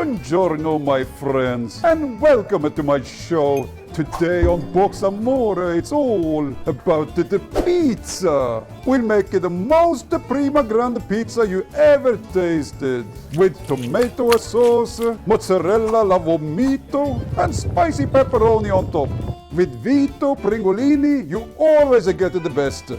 Buongiorno, my friends, and welcome to my show. Today on Box Amore, it's all about the pizza. We'll make the most prima grande pizza you ever tasted, with tomato sauce, mozzarella alla vomito, and spicy pepperoni on top. With Vito Pringolini, you always get the best.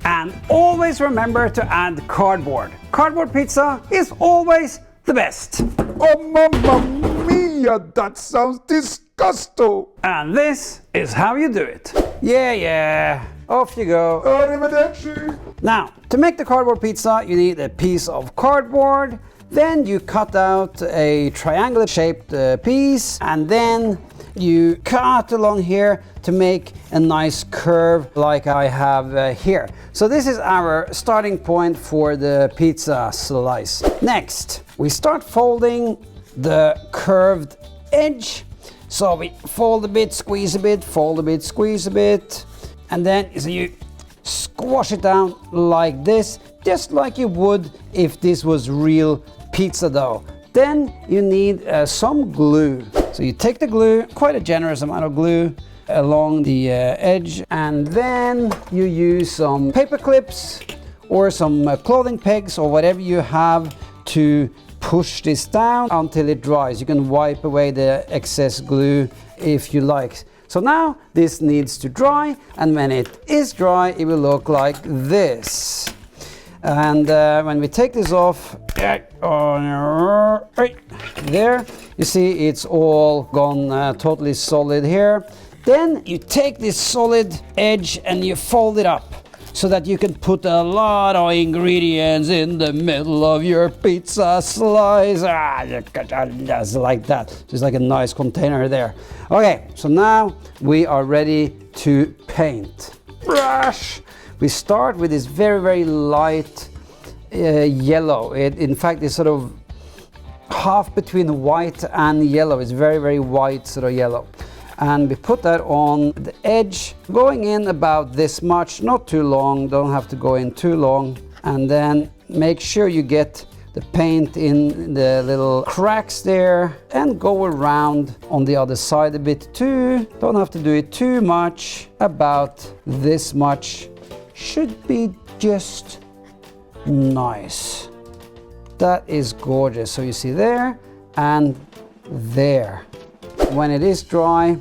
And always remember to add cardboard. Cardboard pizza is always the best. Oh, mamma mia, that sounds disgusting. And this is how you do it. Yeah, off you go. Arrivederci. Now, to make the cardboard pizza, you need a piece of cardboard. Then you cut out a triangular shaped piece, and then you cut along here to make a nice curve like I have here. So this is our starting point for the pizza slice. Next, we start folding the curved edge. So we fold a bit, squeeze a bit, fold a bit, squeeze a bit, and then you squash it down like this, just like you would if this was real pizza dough. Then you need some glue. So you take the glue, quite a generous amount of glue along the edge, and then you use some paper clips or some clothing pegs or whatever you have to push this down until it dries. You can wipe away the excess glue if you like. So now this needs to dry, and when it is dry, it will look like this. And when we take this off, right there, you see it's all gone totally solid here. Then you take this solid edge and you fold it up so that you can put a lot of ingredients in the middle of your pizza slice. Just like that. Just like a nice container there. Okay, so now we are ready to paint. Brush! We start with this very, very light yellow. It, in fact, is sort of half between white and yellow. It's very, very white sort of yellow. And we put that on the edge, going in about this much, not too long, don't have to go in too long. And then make sure you get the paint in the little cracks there, and go around on the other side a bit too. Don't have to do it too much, about this much should be just nice. That is gorgeous. So you see there and there. When it is dry,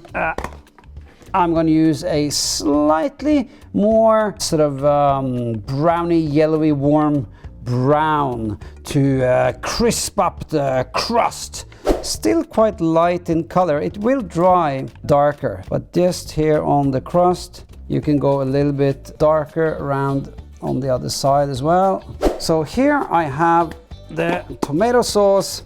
I'm going to use a slightly more sort of browny, yellowy, warm brown to crisp up the crust. Still quite light in color. It will dry darker, but just here on the crust, you can go a little bit darker around on the other side as well. So here I have the tomato sauce.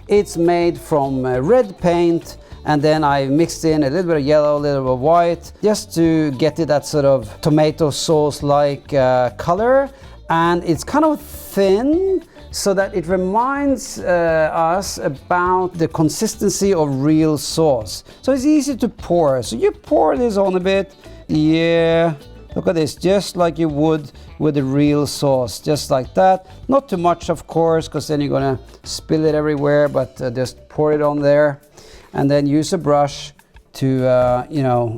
It's made from red paint, and then I mixed in a little bit of yellow, a little bit of white, just to get it that sort of tomato sauce-like color. And it's kind of thin, so that it reminds us about the consistency of real sauce. So it's easy to pour. So you pour this on a bit. Yeah, look at this, just like you would with the real sauce, just like that. Not too much, of course, because then you're gonna spill it everywhere, but just pour it on there. And then use a brush to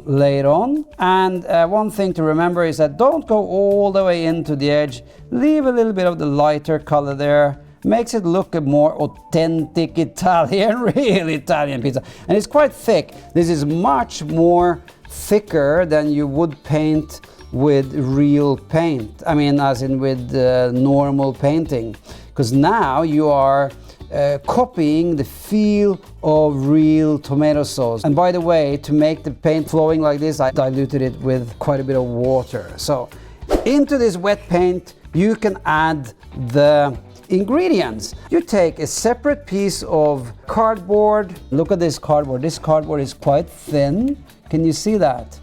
lay it on. And one thing to remember is that don't go all the way into the edge. Leave a little bit of the lighter color there. Makes it look a more authentic Italian, real Italian pizza. And it's quite thick. This is much more thicker than you would paint with real paint. I mean, as in with normal painting. Because now you are copying the feel of real tomato sauce. And by the way, to make the paint flowing like this, I diluted it with quite a bit of water. So into this wet paint, you can add the ingredients. You take a separate piece of cardboard. Look at this cardboard. This cardboard is quite thin. Can you see that?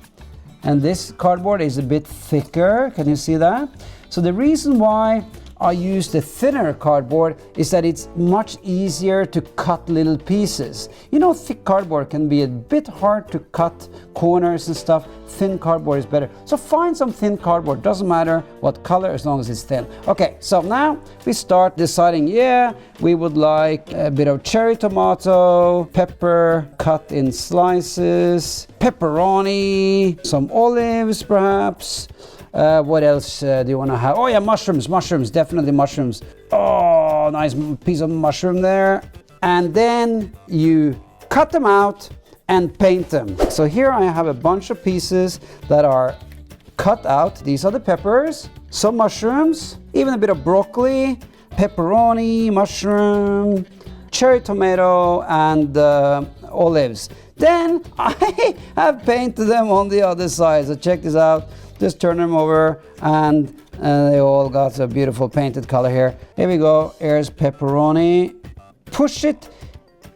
And this cardboard is a bit thicker. Can you see that? So the reason why I use the thinner cardboard is that it's much easier to cut little pieces. You know, thick cardboard can be a bit hard to cut corners and stuff. Thin cardboard is better. So find some thin cardboard, doesn't matter what color as long as it's thin. Okay, so now we start deciding, yeah, we would like a bit of cherry tomato, pepper cut in slices, pepperoni, some olives perhaps. What else do you want to have? Oh yeah, mushrooms, definitely mushrooms. Oh, nice piece of mushroom there. And then you cut them out and paint them. So here I have a bunch of pieces that are cut out. These are the peppers, some mushrooms, even a bit of broccoli, pepperoni, mushroom, cherry tomato, and olives. Then I have painted them on the other side. So check this out. Just turn them over and they all got a beautiful painted color here. Here we go. Here's pepperoni. Push it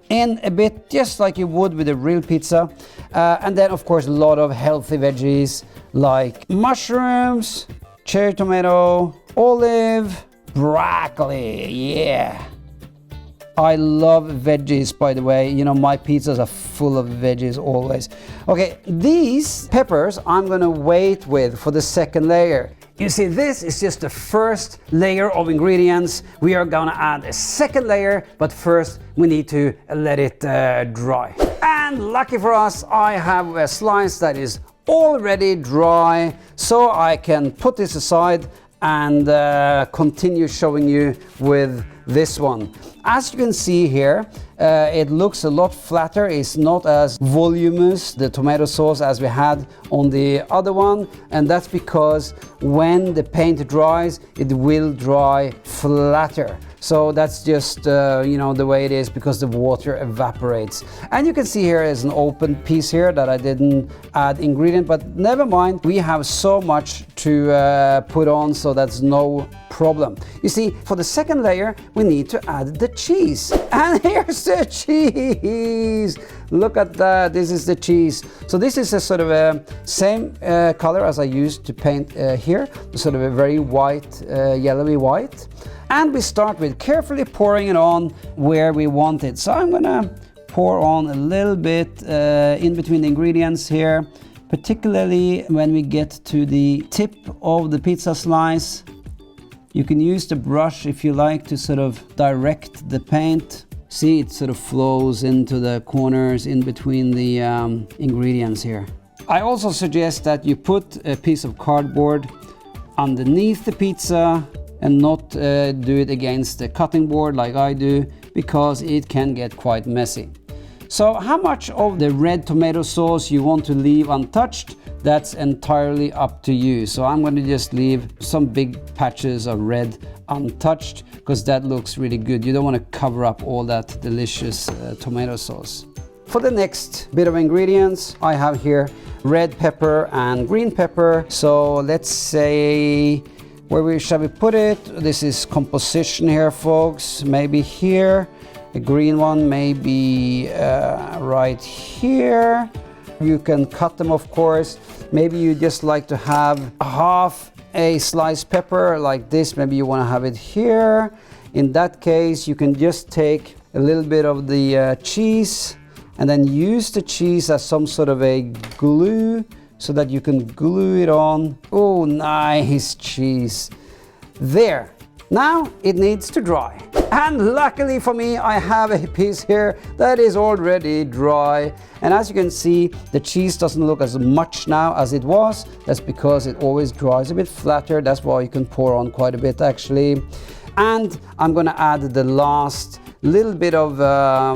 in a bit, just like you would with a real pizza. And then, of course, a lot of healthy veggies like mushrooms, cherry tomato, olive, broccoli. Yeah. I love veggies, by the way. You know, my pizzas are full of veggies always. Okay, these peppers I'm gonna wait with for the second layer. You see, this is just the first layer of ingredients. We are gonna add a second layer, but first we need to let it dry. And lucky for us, I have a slice that is already dry, so I can put this aside and continue showing you with this one. As you can see here, it looks a lot flatter. It's not as voluminous, the tomato sauce, as we had on the other one, and that's because when the paint dries, it will dry flatter. So that's just you know, the way it is because the water evaporates. And you can see here is an open piece here that I didn't add ingredient, but never mind, we have so much to put on, so that's no problem. You see, for the second layer we need to add the cheese, and here's the cheese. Look at that, this is the cheese. So this is a sort of a same color as I used to paint here, sort of a very white, yellowy white. And we start with carefully pouring it on where we want it. So I'm gonna pour on a little bit in between the ingredients here, particularly when we get to the tip of the pizza slice. You can use the brush if you like to sort of direct the paint. See, it sort of flows into the corners in between the ingredients here. I also suggest that you put a piece of cardboard underneath the pizza and not do it against the cutting board like I do, because it can get quite messy. So how much of the red tomato sauce you want to leave untouched, that's entirely up to you. So I'm going to just leave some big patches of red untouched because that looks really good. You don't want to cover up all that delicious tomato sauce. For the next bit of ingredients, I have here red pepper and green pepper. So let's say, shall we put it? This is composition here, folks. Maybe here. A green one, maybe right here. You can cut them, of course. Maybe you just like to have half a sliced pepper like this. Maybe you want to have it here. In that case, you can just take a little bit of the cheese and then use the cheese as some sort of a glue, so that you can glue it on. Oh, nice cheese. There. Now it needs to dry. And luckily for me, I have a piece here that is already dry. And as you can see, the cheese doesn't look as much now as it was. That's because it always dries a bit flatter. That's why you can pour on quite a bit actually. And I'm gonna add the last little bit of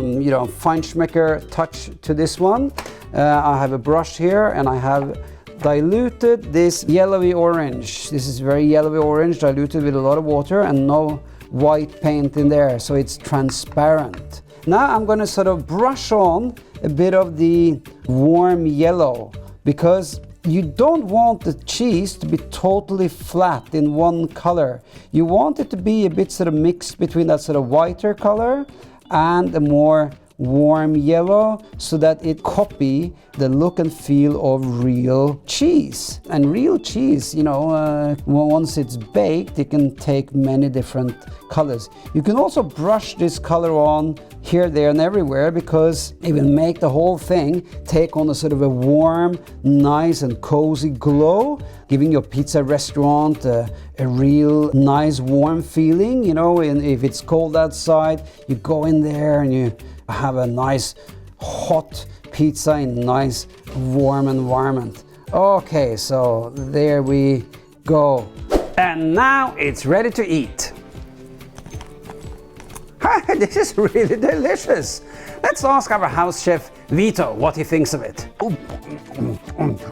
you know, Feinschmecker touch to this one. I have a brush here and I have diluted this yellowy orange. This is very yellowy orange, diluted with a lot of water and no white paint in there, so it's transparent. Now I'm going to sort of brush on a bit of the warm yellow, because you don't want the cheese to be totally flat in one color. You want it to be a bit sort of mixed between that sort of whiter color and a more warm yellow so that it copy the look and feel of real cheese. And real cheese, you know, once it's baked, it can take many different colors. You can also brush this color on here, there, and everywhere, because it will make the whole thing take on a sort of a warm, nice and cozy glow, giving your pizza restaurant a real nice warm feeling. You know, and if it's cold outside, you go in there and you have a nice hot pizza in a nice warm environment. Okay, so there we go. And now it's ready to eat. This is really delicious. Let's ask our house chef Vito what he thinks of it.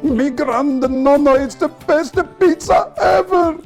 Mi grande nonna, it's the best pizza ever!